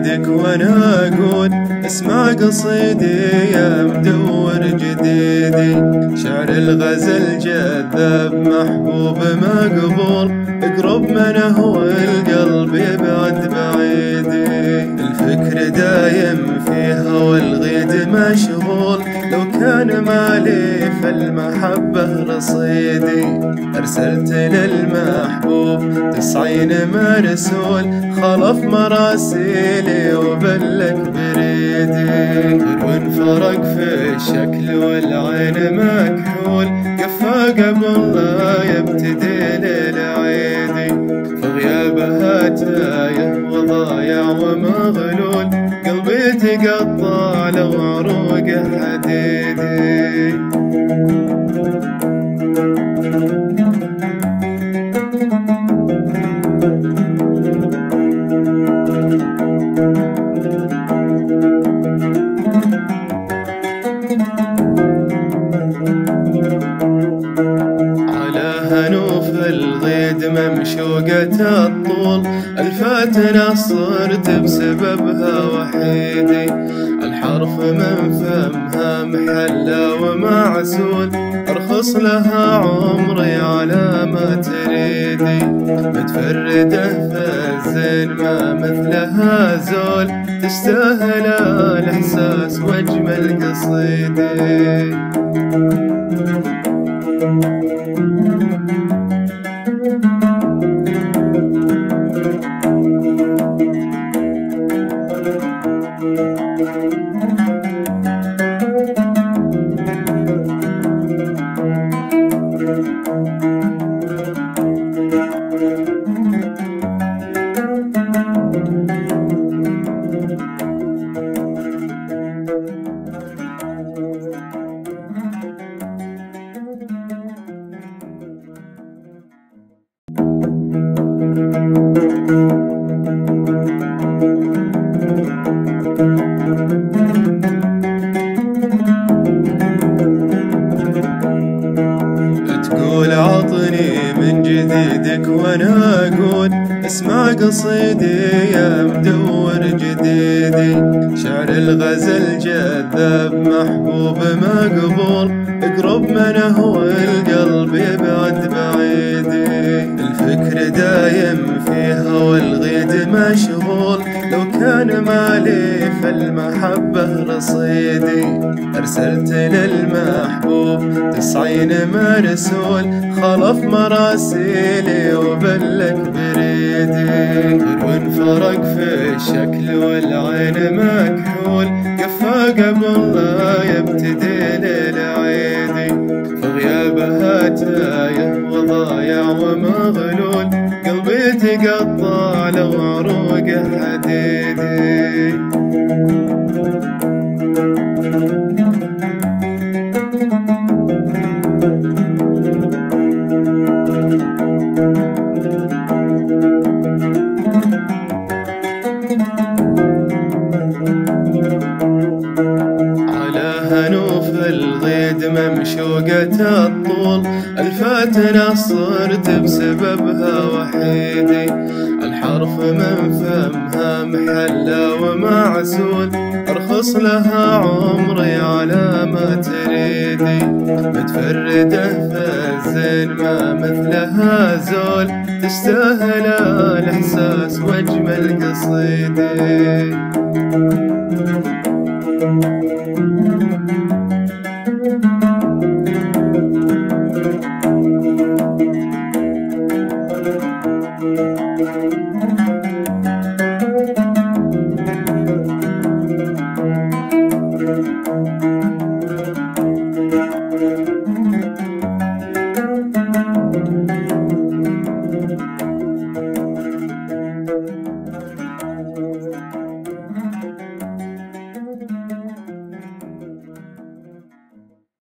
جديدك وانا اقول اسمع قصيدي يا مدور جديدي. شعر الغزل جذاب محبوب مقبول، اقرب من هو القلب يبعد بعيدي. الفكر دايم فيها والغيد مشغول، لو كان مالي فالمحبة رصيدي. أرسلت للمحبوب 90 مرسول، خلف مراسيلي وبلك بريدي. وانفرق في الشكل والعين مكحول، كفى قبل لا يبتدي للعيدي. في غيابها تايه وضايع ومغلول، قلبي تقطع لو عروق حديدي. على هنوف الغيد ممشوقة الطول، الفاتنة صرت بسببها وحيدي. الحرف من فمها محلى ومعسول، ارخص لها عمري على ما تريدي. متفردة في الزين ما مثلها زول، تستاهل الاحساس واجمل قصيدي. تقول عطني من جديدك وانا اقول اسمع قصيدي يا مدور جديدي. شعر الغزل جذاب محبوب مقبول، اقرب من هو القلب يبعد بعيدي. الفكر دايم فيها والغيد مشغول، لو كان مالي فالمحبة رصيدي. أرسلت للمحبوب 90 مرسول، خلف مراسيلي وبلك بريدي. وانفرق في الشكل والعين مكحول، كفى قبل لا يبتدي للعيدي. في غيابها تايه وضايع ومغلول، قلبي تقطع لو عروق حديدي. على هنوف الغيد ممشوقة الطول، الفاتنة صرت بسببها وحيدي. الحرف من فمها محلى ومعسول، ارخص لها عمري على ما تريدي. متفردة في الزين ما مثلها زول، تستاهل الاحساس واجمل قصيدي.